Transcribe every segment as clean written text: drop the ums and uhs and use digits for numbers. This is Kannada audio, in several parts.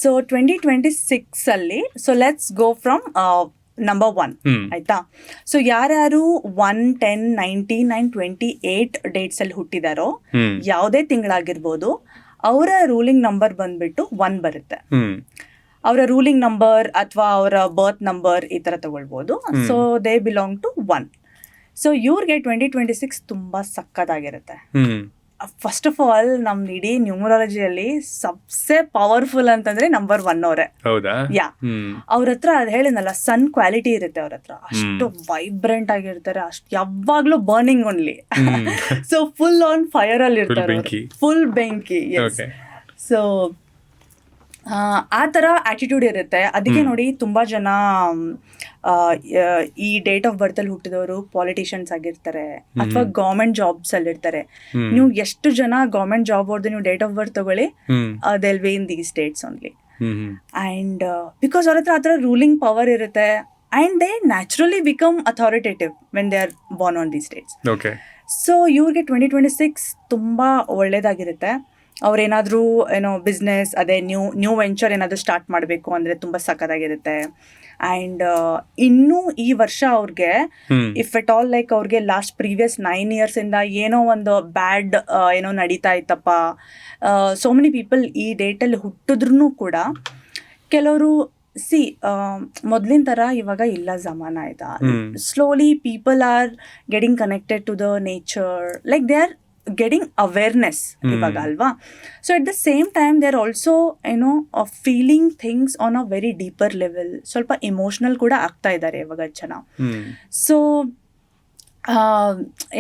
So 2026 so let's go from number 1 ಆಯ್ತಾ. ಸೊ ಯಾರ್ಯಾರು 1, 10, 19 and 28 ಡೇಟ್ಸಲ್ಲಿ ಹುಟ್ಟಿದಾರೋ, ಯಾವುದೇ ತಿಂಗಳಾಗಿರ್ಬೋದು, ಅವರ ರೂಲಿಂಗ್ ನಂಬರ್ ಬಂದ್ಬಿಟ್ಟು 1 ಬರುತ್ತೆ. ಅವರ ರೂಲಿಂಗ್ ನಂಬರ್ ಅಥವಾ ಅವರ ಬರ್ತ್ ನಂಬರ್ ಈ ಥರ ತಗೊಳ್ಬೋದು. So they belong to 1. So ಇವ್ರಿಗೆ 2026 ತುಂಬ ಸಕ್ಕತ್ತಾಗಿರುತ್ತೆ. ಫಸ್ಟ್ ಆಫ್ ಆಲ್ ನಮ್ದು ಇಡೀ ನ್ಯೂಮರಾಲಜಿಯಲ್ಲಿ ಸಬ್ಸೆ ಪವರ್ಫುಲ್ ಅಂತಂದ್ರೆ ನಂಬರ್ 1 ಅವರೇ. ಯಾ, ಅವ್ರ ಹತ್ರ ಅದು ಹೇಳಿದ್ನಲ್ಲ, ಸನ್ ಕ್ವಾಲಿಟಿ ಇರುತ್ತೆ ಅವ್ರ ಹತ್ರ. ಅಷ್ಟು ವೈಬ್ರೆಂಟ್ ಆಗಿರ್ತಾರೆ, ಅಷ್ಟು ಯಾವಾಗ್ಲೂ burning only. So full on fire ಅಲ್ಲಿ ಇರ್ತಾರೆ, ಫುಲ್ ಬೆಂಕಿ. ಸೊ ಆ ಥರ ಆಟಿಟ್ಯೂಡ್ ಇರುತ್ತೆ. ಅದಕ್ಕೆ ನೋಡಿ ತುಂಬ ಜನ ಈ ಡೇಟ್ ಆಫ್ ಬರ್ತ್ ಅಲ್ಲಿ ಹುಟ್ಟಿದವರು ಪಾಲಿಟಿಷಿಯನ್ಸ್ ಆಗಿರ್ತಾರೆ ಅಥವಾ ಗೌರ್ಮೆಂಟ್ ಜಾಬ್ಸ್ ಅಲ್ಲಿ ಇರ್ತಾರೆ. ನೀವು ಎಷ್ಟು ಜನ ಗೌರ್ಮೆಂಟ್ ಜಾಬ್ ಅವ್ರದ್ದು ನೀವು ಡೇಟ್ ಆಫ್ ಬರ್ತ್ ತಗೊಳ್ಳಿ, they'll be in these dates only. And because ಅವ್ರ ಹತ್ರ ಆ ಥರ ರೂಲಿಂಗ್ ಪವರ್ ಇರುತ್ತೆ. And they naturally become authoritative when they are born on these dates. So ಇವ್ರಿಗೆ 2026 ತುಂಬ ಒಳ್ಳೇದಾಗಿರುತ್ತೆ. ಅವ್ರೇನಾದರೂ ಬಿಸ್ನೆಸ್, ಅದೇ ನ್ಯೂ ವೆಂಚರ್ ಏನಾದರೂ ಸ್ಟಾರ್ಟ್ ಮಾಡಬೇಕು ಅಂದರೆ ತುಂಬ ಸಕ್ಕತ್ತಾಗಿರುತ್ತೆ. ಆ್ಯಂಡ್ ಇನ್ನೂ ಈ ವರ್ಷ ಅವ್ರಿಗೆ ಇಫ್ ಎಟ್ ಆಲ್ ಲೈಕ್ ಅವ್ರಿಗೆ ಲಾಸ್ಟ್ ಪ್ರೀವಿಯಸ್ 9 yearsಇಂದ ಏನೋ ಒಂದು ಬ್ಯಾಡ್ ಏನೋ ನಡೀತಾ ಇತ್ತಪ್ಪ, ಸೋ ಮೆನಿ ಪೀಪಲ್ ಈ ಡೇಟಲ್ಲಿ ಹುಟ್ಟಿದ್ರೂ ಕೂಡ ಕೆಲವರು ಮೊದಲಿನ ಥರ ಇವಾಗ ಇಲ್ಲ ಜಮಾನ ಆಯ್ತಾ. Slowly people are getting connected to the nature, like they are getting awareness ಇವಾಗ ಅಲ್ವಾ. So at the same time they are also feeling things on a very deeper level. ಸ್ವಲ್ಪ ಇಮೋಷ್ನಲ್ ಕೂಡ ಆಗ್ತಾ ಇದ್ದಾರೆ ಇವಾಗ ಜನ. ಸೊ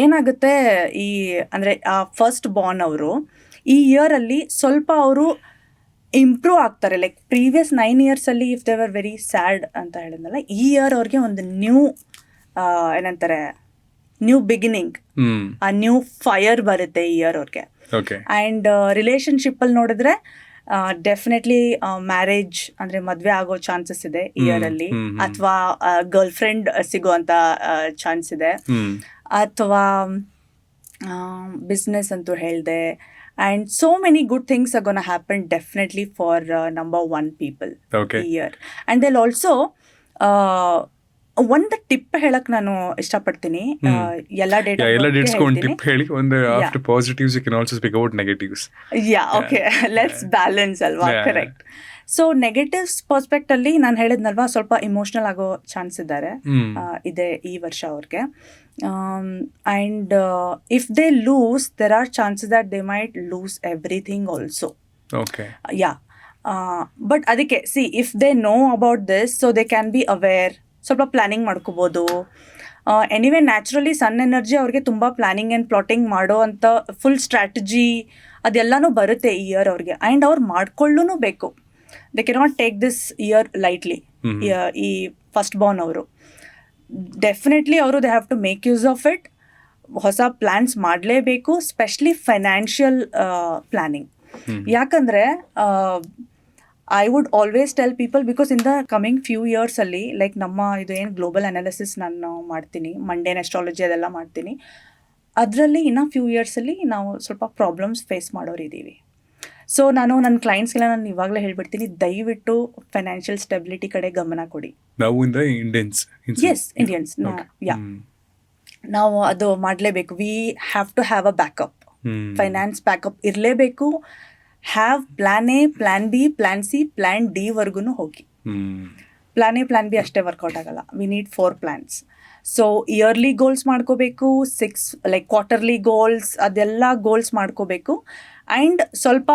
ಏನಾಗುತ್ತೆ, ಈ ಅಂದರೆ ಫಸ್ಟ್ ಬಾರ್ನ್ ಅವರು ಈ ಇಯರಲ್ಲಿ ಸ್ವಲ್ಪ ಅವರು ಇಂಪ್ರೂವ್ ಆಗ್ತಾರೆ. ಲೈಕ್ ಪ್ರೀವಿಯಸ್ 9 yearsಅಲ್ಲಿ if they were very sad ಅಂತ ಹೇಳಿದ್ನಲ್ಲ, ಈ ಇಯರ್ ಅವ್ರಿಗೆ ಒಂದು ನ್ಯೂ ಬಿಗಿನಿಂಗ್, ಆ ನ್ಯೂ ಫೈರ್ ಬರುತ್ತೆ ಈ ಇಯರ್ ಅವ್ರಿಗೆ. ಆ್ಯಂಡ್ ರಿಲೇಶನ್ಶಿಪ್ ಅಲ್ಲಿ ನೋಡಿದ್ರೆ ಡೆಫಿನೆಟ್ಲಿ ಮ್ಯಾರೇಜ್ ಅಂದರೆ ಮದುವೆ ಆಗೋ ಚಾನ್ಸಸ್ ಇದೆ ಈ ಇಯರಲ್ಲಿ, ಅಥವಾ ಗರ್ಲ್ ಫ್ರೆಂಡ್ ಸಿಗುವಂಥ ಚಾನ್ಸ್ ಇದೆ, ಅಥವಾ ಬಿಸ್ನೆಸ್ ಅಂತೂ ಹೇಳಿದೆ. And so many good things are going to happen definitely for number 1 people year. And they'll also ಒಂದು ಟಿಪ್ ಹೇಳಕ್ ನಾನು ಇಷ್ಟಪಡ್ತೀನಿ. ಎಲ್ಲ ಡೇಟ್ಸ್ ಟಿಪ್ ಹೇಳಿ. ಒಂದು after positives you can also speak about negatives. Yeah, okay, let's balance ಅಲ್ವಾ. ಕರೆಕ್ಟ್. ಸೊ ನೆಗೆಟಿವ್ಸ್ ಪರ್ಸ್ಪೆಕ್ಟ್ ಅಲ್ಲಿ ನಾನು ಹೇಳಿದ್ನಲ್ವಾ, ಸ್ವಲ್ಪ ಇಮೋಷನಲ್ ಆಗೋ ಚಾನ್ಸ್ ಇದೆ ಈ ವರ್ಷ ಅವ್ರಿಗೆ. And if they lose, there are chances that they might lose everything also. Yeah. But ಅದಕ್ಕೆ if they know about this, so they can be aware, ಸ್ವಲ್ಪ ಪ್ಲಾನಿಂಗ್ ಮಾಡ್ಕೋಬೋದು. ಎನಿವೇ ನ್ಯಾಚುರಲಿ ಸನ್ ಎನರ್ಜಿ ಅವ್ರಿಗೆ ತುಂಬ ಪ್ಲಾನಿಂಗ್ ಆ್ಯಂಡ್ ಪ್ಲಾಟಿಂಗ್ ಮಾಡೋ ಅಂಥ ಫುಲ್ ಸ್ಟ್ರಾಟಜಿ ಅದೆಲ್ಲನೂ ಬರುತ್ತೆ ಈ ಇಯರ್ ಅವ್ರಿಗೆ. ಆ್ಯಂಡ್ ಅವ್ರು ಮಾಡ್ಕೊಳ್ಳೂ ಬೇಕು. They cannot take this year lightly. ಈ ಫಸ್ಟ್ ಬಾರ್ನ್ ಅವರು ಡೆಫಿನೆಟ್ಲಿ ಅವರು they have to make use of it. ಹೊಸ ಪ್ಲ್ಯಾನ್ಸ್ ಮಾಡಲೇಬೇಕು, ಸ್ಪೆಷಲಿ ಫೈನಾನ್ಷಿಯಲ್ ಪ್ಲ್ಯಾನಿಂಗ್. ಯಾಕಂದರೆ I would always tell people, because in the coming few ಇಯರ್ಸಲ್ಲಿ ಲೈಕ್ ನಮ್ಮ ಇದು ಏನು ಗ್ಲೋಬಲ್ ಅನಾಲಿಸಿಸ್ ನಾನು ಮಾಡ್ತೀನಿ, ಮಂಡೇನ್ ಅಸ್ಟ್ರಾಲಜಿ ಅದೆಲ್ಲ ಮಾಡ್ತೀನಿ, ಅದರಲ್ಲಿ ಇನ್ನೂ ಫ್ಯೂ ಇಯರ್ಸಲ್ಲಿ ನಾವು ಸ್ವಲ್ಪ ಪ್ರಾಬ್ಲಮ್ಸ್ ಫೇಸ್ ಮಾಡೋರಿದ್ದೀವಿ. ಸೊ ನಾನು ನನ್ನ ಕ್ಲೈಂಟ್ಸ್ಗೆಲ್ಲ ನಾನು ಇವಾಗಲೇ ಹೇಳ್ಬಿಡ್ತೀನಿ, ದಯವಿಟ್ಟು ಫೈನಾನ್ಷಿಯಲ್ ಸ್ಟೆಬಿಲಿಟಿ ಕಡೆ ಗಮನ ಕೊಡಿ. ಇಂಡಿಯನ್ಸ್ ನಾವು ಅದು ಮಾಡಲೇಬೇಕು. We have to have a backup. Finance backup ಇರಲೇಬೇಕು. Have plan A, plan B, plan C, plan D ವರ್ಗು ಹೋಗಿ. ಪ್ಲಾನ್ ಎ, ಪ್ಲಾನ್ ಬಿ ಅಷ್ಟೇ ವರ್ಕೌಟ್ ಆಗಲ್ಲ. We need 4 plans. So yearly goals ಮಾಡ್ಕೋಬೇಕು, 6 ಲೈಕ್ ಕ್ವಾರ್ಟರ್ಲಿ ಗೋಲ್ಸ್, ಅದೆಲ್ಲ ಗೋಲ್ಸ್ ಮಾಡ್ಕೋಬೇಕು. ಆ್ಯಂಡ್ ಸ್ವಲ್ಪ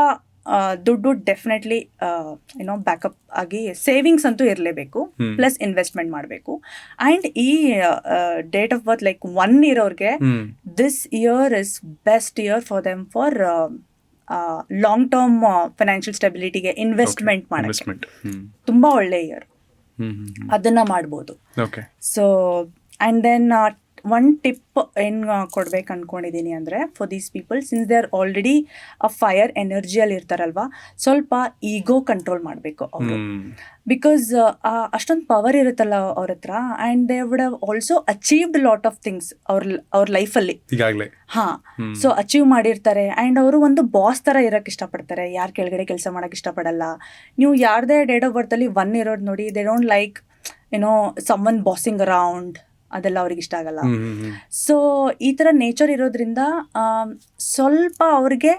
ದುಡ್ಡು ಡೆಫಿನೆಟ್ಲಿ ಬ್ಯಾಕಪ್ ಆಗಿ ಸೇವಿಂಗ್ಸ್ ಅಂತೂ ಇರಲೇಬೇಕು, ಪ್ಲಸ್ ಇನ್ವೆಸ್ಟ್ಮೆಂಟ್ ಮಾಡಬೇಕು. ಆ್ಯಂಡ್ ಈ ಡೇಟ್ ಆಫ್ ಬರ್ತ್ ಲೈಕ್ 1 ಇರೋರಿಗೆ this year is best year for them for long term financial ಸ್ಟೆಬಿಲಿಟಿಗೆ ಇನ್ವೆಸ್ಟ್ಮೆಂಟ್ ಮಾಡೋಕ್ಕೆ ತುಂಬ ಒಳ್ಳೆ ಇಯರ್. ಅದನ್ನು ಮಾಡ್ಬೋದು. So and then one tip ಏನು ಕೊಡ್ಬೇಕು ಅಂದ್ಕೊಂಡಿದ್ದೀನಿ ಅಂದರೆ for these people since they are already a fire ಎನರ್ಜಿಯಲ್ಲಿ ಇರ್ತಾರಲ್ವ, ಸ್ವಲ್ಪ ಈಗೋ ಕಂಟ್ರೋಲ್ ಮಾಡಬೇಕು ಅವರು. ಬಿಕಾಸ್ ಅಷ್ಟೊಂದು ಪವರ್ ಇರುತ್ತಲ್ಲ ಅವ್ರ ಹತ್ರ, and they would have also achieved lot of things ಅವ್ರ ಲೈಫಲ್ಲಿ. ಹಾಂ, ಸೊ ಅಚೀವ್ ಮಾಡಿರ್ತಾರೆ. ಆ್ಯಂಡ್ ಅವರು ಒಂದು ಬಾಸ್ ಥರ ಇರೋಕ್ಕೆ ಇಷ್ಟಪಡ್ತಾರೆ, ಯಾರ ಕೆಳಗಡೆ ಕೆಲಸ ಮಾಡೋಕ್ಕೆ ಇಷ್ಟಪಡಲ್ಲ. ನೀವು ಯಾರದೇ ಡೇಟ್ ಆಫ್ ಬರ್ತಲ್ಲಿ 1 ಇರೋದು ನೋಡಿ, they don't like someone bossing around, ಅದೆಲ್ಲ ಅವ್ರಿಗೆ ಇಷ್ಟ ಆಗಲ್ಲ. ಸೊ ಈ ಥರ ನೇಚರ್ ಇರೋದ್ರಿಂದ ಸ್ವಲ್ಪ ಅವ್ರಿಗೆ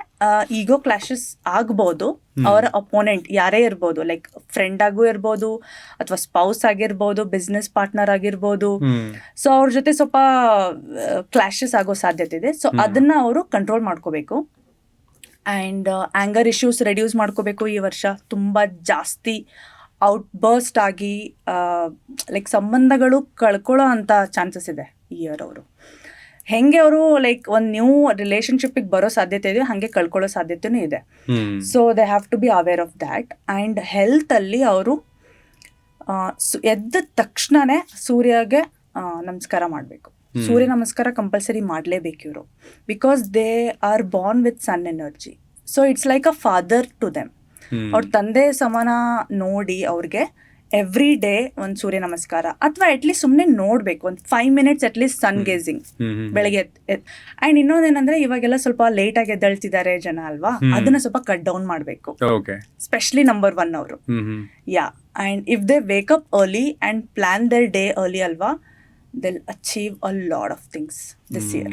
ಈಗೋ ಕ್ಲಾಶಸ್ ಆಗ್ಬೋದು. ಅವರ ಅಪೋನೆಂಟ್ ಯಾರೇ ಇರ್ಬೋದು, ಲೈಕ್ ಫ್ರೆಂಡ್ ಆಗೂ ಇರ್ಬೋದು, ಅಥವಾ ಸ್ಪೌಸ್ ಆಗಿರ್ಬೋದು, ಬಿಸ್ನೆಸ್ ಪಾರ್ಟ್ನರ್ ಆಗಿರ್ಬೋದು. ಸೊ ಅವ್ರ ಜೊತೆ ಸ್ವಲ್ಪ ಕ್ಲಾಶಸ್ ಆಗೋ ಸಾಧ್ಯತೆ ಇದೆ. ಸೊ ಅದನ್ನ ಅವರು ಕಂಟ್ರೋಲ್ ಮಾಡ್ಕೋಬೇಕು. ಆ್ಯಂಡ್ ಆ್ಯಂಗರ್ ಇಶ್ಯೂಸ್ ರೆಡ್ಯೂಸ್ ಮಾಡ್ಕೋಬೇಕು. ಈ ವರ್ಷ ತುಂಬ ಜಾಸ್ತಿ ಔಟ್ಬರ್ಸ್ಟ್ ಆಗಿ ಲೈಕ್ ಸಂಬಂಧಗಳು ಕಳ್ಕೊಳ್ಳೋ ಅಂಥ ಚಾನ್ಸಸ್ ಇದೆ ಈ ಇಯರ್. ಅವರು ಹೆಂಗೆ ಅವರು ಲೈಕ್ ಒಂದು ನ್ಯೂ ರಿಲೇಷನ್ಶಿಪ್ಪಿಗೆ ಬರೋ ಸಾಧ್ಯತೆ ಇದೆ, ಹಾಗೆ ಕಳ್ಕೊಳ್ಳೋ ಸಾಧ್ಯತೆಯೂ ಇದೆ. So they have to be aware of that. And ಹೆಲ್ತಲ್ಲಿ ಅವರು ಎದ್ದ ತಕ್ಷಣವೇ ಸೂರ್ಯಗೆ ನಮಸ್ಕಾರ ಮಾಡಬೇಕು. ಸೂರ್ಯ ನಮಸ್ಕಾರ ಕಂಪಲ್ಸರಿ ಮಾಡಲೇಬೇಕು ಇವರು, because they are born with sun energy. So it's like a father to them. ಅವ್ರ ತಂದೆ ಸಮಾನ ನೋಡಿ ಅವ್ರಿಗೆ ಎವ್ರಿ ಡೇ ಒಂದು ಸೂರ್ಯ ನಮಸ್ಕಾರ, ಅಥವಾ ಅಟ್ಲೀಸ್ಟ್ ಸುಮ್ಮನೆ ನೋಡಬೇಕು ಒಂದು 5 minutes ಅಟ್ಲೀಸ್ಟ್ ಸನ್ ಗೇಸಿಂಗ್ ಬೆಳಗ್ಗೆ. ಆ್ಯಂಡ್ ಇನ್ನೊಂದೇನಂದ್ರೆ ಇವಾಗೆಲ್ಲ ಸ್ವಲ್ಪ ಲೇಟಾಗಿ ಎದ್ದೇಳ್ತಿದ್ದಾರೆ ಜನ ಅಲ್ವಾ, ಅದನ್ನ ಸ್ವಲ್ಪ ಕಟ್ ಡೌನ್ ಮಾಡಬೇಕು, ಸ್ಪೆಷಲಿ ನಂಬರ್ 1 ಅವರು. Yeah, and if they wake up early and plan their day early ಅಲ್ವಾ, they'll achieve a lot of things this year.